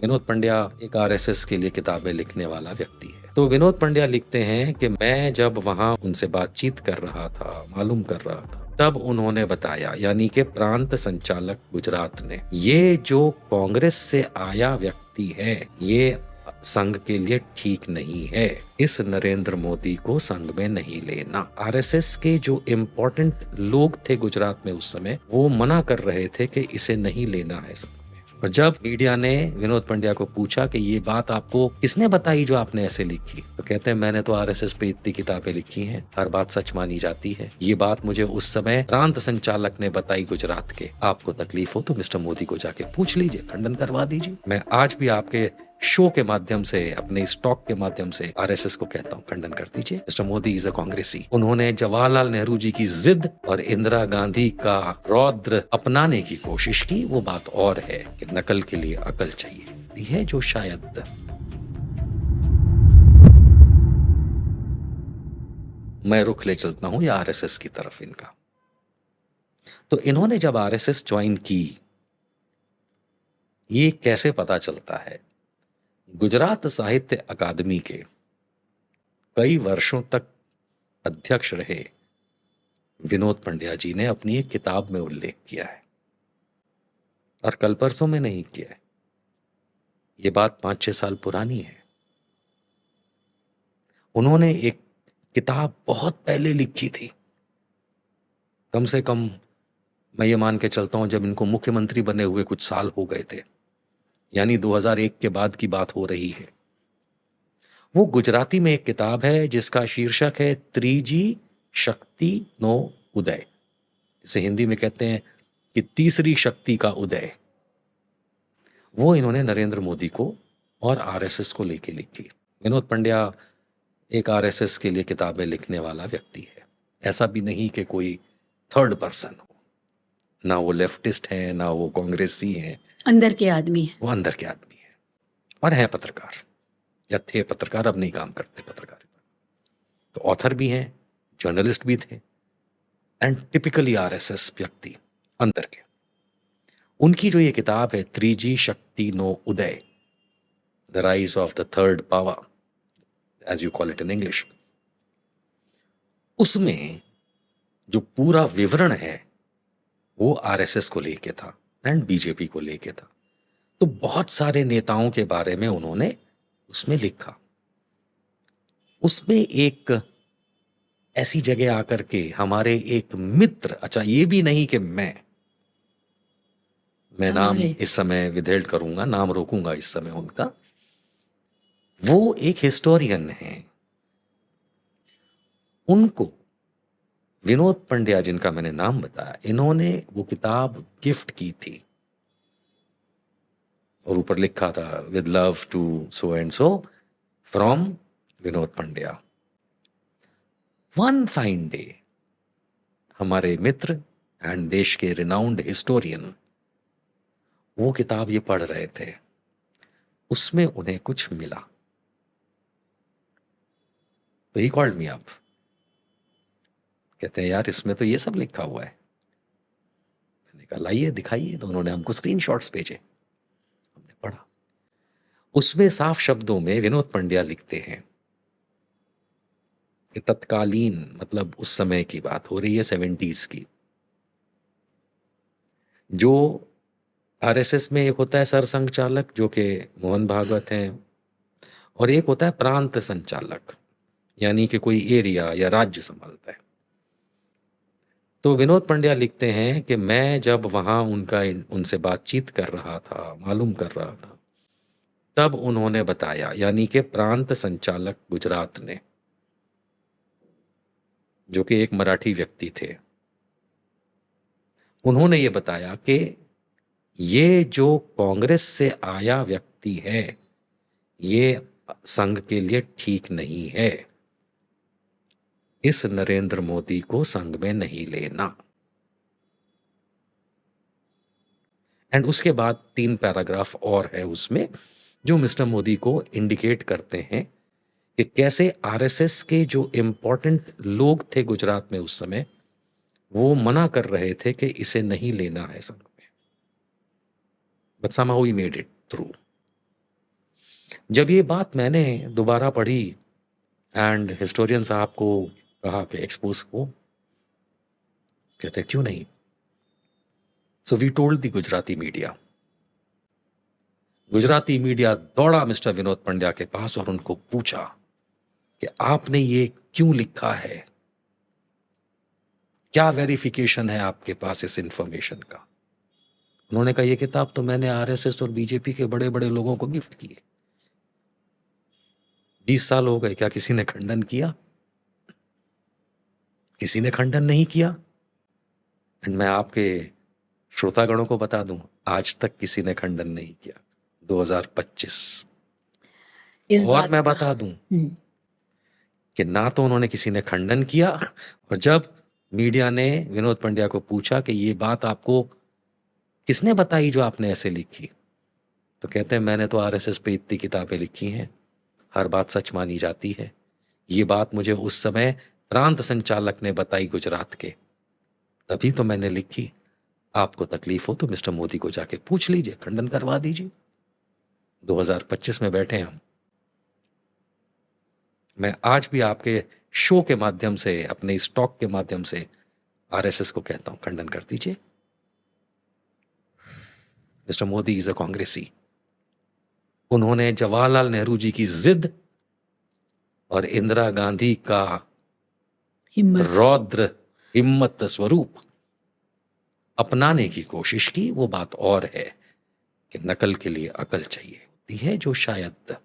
विनोद पंड्या एक आरएसएस के लिए किताबें लिखने वाला व्यक्ति है। तो विनोद पंड्या लिखते हैं कि मैं जब वहां उनसे बातचीत कर रहा था, मालूम कर रहा था, तब उन्होंने बताया, यानी कि प्रांत संचालक गुजरात ने, ये जो कांग्रेस से आया व्यक्ति है ये संघ के लिए ठीक नहीं है, इस नरेंद्र मोदी को संघ में नहीं लेना। आरएसएस के जो इम्पोर्टेंट लोग थे गुजरात में उस समय, वो मना कर रहे थे कि इसे नहीं लेना है संघ में। और जब मीडिया ने विनोद पंड्या को पूछा कि ये बात आपको किसने बताई जो आपने ऐसे लिखी, तो कहते हैं मैंने तो आरएसएस पे इतनी किताबें लिखी हैं, हर बात सच मानी जाती है। ये बात मुझे उस समय प्रांत संचालक ने बताई गुजरात के। आपको तकलीफ हो तो मिस्टर मोदी को जाके पूछ लीजिए, खंडन करवा दीजिए। मैं आज भी आपके शो के माध्यम से, अपने स्टॉक के माध्यम से आरएसएस को कहता हूं, खंडन कर दीजिए। मिस्टर मोदी इज अ कांग्रेसी। उन्होंने जवाहरलाल नेहरू जी की जिद और इंदिरा गांधी का रौद्र अपनाने की कोशिश की। वो बात और है कि नकल के लिए अकल चाहिए है, जो शायद मैं रुख ले चलता हूं या आरएसएस की तरफ इनका। तो इन्होंने जब आरएसएस ज्वाइन की, ये कैसे पता चलता है? गुजरात साहित्य अकादमी के कई वर्षों तक अध्यक्ष रहे विनोद पंड्या जी ने अपनी एक किताब में उल्लेख किया है, और कल परसों में नहीं किया है। ये बात 5-6 साल पुरानी है। उन्होंने एक किताब बहुत पहले लिखी थी, कम से कम मैं ये मान के चलता हूं जब इनको मुख्यमंत्री बने हुए कुछ साल हो गए थे, यानी 2001 के बाद की बात हो रही है। वो गुजराती में एक किताब है जिसका शीर्षक है त्रिजी शक्ति नो उदय, जिसे हिंदी में कहते हैं कि तीसरी शक्ति का उदय। वो इन्होंने नरेंद्र मोदी को और आरएसएस को लेके लिखी। विनोद पंड्या एक आरएसएस के लिए किताबें लिखने वाला व्यक्ति है। ऐसा भी नहीं कि कोई थर्ड पर्सन हो, ना वो लेफ्टिस्ट है ना वो कांग्रेसी है, अंदर के आदमी है। वो अंदर के आदमी है और हैं पत्रकार, या थे पत्रकार, अब नहीं काम करते पत्रकारिता। तो ऑथर भी हैं, जर्नलिस्ट भी थे, एंड टिपिकली आरएसएस व्यक्ति अंदर के। उनकी जो ये किताब है Triji Shakti no Uday, the rise of the third power as you call it in English, उसमें जो पूरा विवरण है वो आरएसएस को लेके था एंड बीजेपी को लेके था। तो बहुत सारे नेताओं के बारे में उन्होंने उसमें लिखा। उसमें एक ऐसी जगह आकर के हमारे एक मित्र, अच्छा ये भी नहीं कि मैं नाम इस समय विधेड़ करूंगा, नाम रोकूंगा इस समय उनका, वो एक हिस्टोरियन हैं। उनको विनोद पंड्या, जिनका मैंने नाम बताया, इन्होंने वो किताब गिफ्ट की थी और ऊपर लिखा था with love to so and so from Vinod Pandya. One fine day हमारे मित्र एंड देश के रिनाउंड हिस्टोरियन वो किताब ये पढ़ रहे थे, उसमें उन्हें कुछ मिला, तो ही कॉल्ड मी अप, कहते हैं यार इसमें तो ये सब लिखा हुआ है। मैंने कहा लाइए दिखाइए। तो उन्होंने हमको स्क्रीनशॉट्स भेजे, हमने पढ़ा। उसमें साफ शब्दों में विनोद पंड्या लिखते हैं कि तत्कालीन, मतलब उस समय की बात हो रही है 70s की, जो आरएसएस में एक होता है सरसंघ चालक जो कि मोहन भागवत हैं, और एक होता है प्रांत संचालक, यानी कि कोई एरिया या राज्य संभालता है। तो विनोद पंड्या लिखते हैं कि मैं जब वहां उनसे बातचीत कर रहा था, मालूम कर रहा था, तब उन्होंने बताया, यानी कि प्रांत संचालक गुजरात ने, जो कि एक मराठी व्यक्ति थे, उन्होंने ये बताया कि ये जो कांग्रेस से आया व्यक्ति है ये संघ के लिए ठीक नहीं है, इस नरेंद्र मोदी को संघ में नहीं लेना। एंड उसके बाद 3 पैराग्राफ और है उसमें जो मिस्टर मोदी को इंडिकेट करते हैं कि कैसे आरएसएस के जो इम्पोर्टेंट लोग थे गुजरात में उस समय, वो मना कर रहे थे कि इसे नहीं लेना है संघ में, but somehow he made it through। जब ये बात मैंने दोबारा पढ़ी एंड हिस्टोरियन साहब को कहा कि एक्सपोज को, कहते क्यों नहीं। So we told the Gujarati media. Gujarati media दौड़ा मिस्टर विनोद पंड्या के पास और उनको पूछा कि आपने ये क्यों लिखा है, क्या वेरिफिकेशन है आपके पास इस इंफॉर्मेशन का। उन्होंने कहा ये किताब तो मैंने आरएसएस और बीजेपी के बड़े बड़े लोगों को गिफ्ट की है। 20 साल हो गए, क्या किसी ने खंडन किया? किसी ने खंडन नहीं किया। एंड मैं आपके श्रोतागणों को बता दूं, आज तक किसी ने खंडन नहीं किया। 2025 इस और बात मैं का बता दूं कि ना तो उन्होंने किसी ने खंडन किया, और जब मीडिया ने विनोद पंड्या को पूछा कि ये बात आपको किसने बताई जो आपने ऐसे लिखी, तो कहते हैं मैंने तो आरएसएस पे इतनी किताबें लिखी हैं, हर बात सच मानी जाती है। ये बात मुझे उस समय प्रांत संचालक ने बताई गुजरात के, तभी तो मैंने लिखी। आपको तकलीफ हो तो मिस्टर मोदी को जाके पूछ लीजिए, खंडन करवा दीजिए। 2025 में बैठे हम। मैं आज भी आपके शो के माध्यम से, अपने इस टॉक के माध्यम से आरएसएस को कहता हूं, खंडन कर दीजिए। मिस्टर मोदी इज अ कांग्रेसी। उन्होंने जवाहरलाल नेहरू जी की जिद और इंदिरा गांधी का रौद्र हिम्मत स्वरूप अपनाने की कोशिश की। वो बात और है कि नकल के लिए अकल चाहिए होती है, जो शायद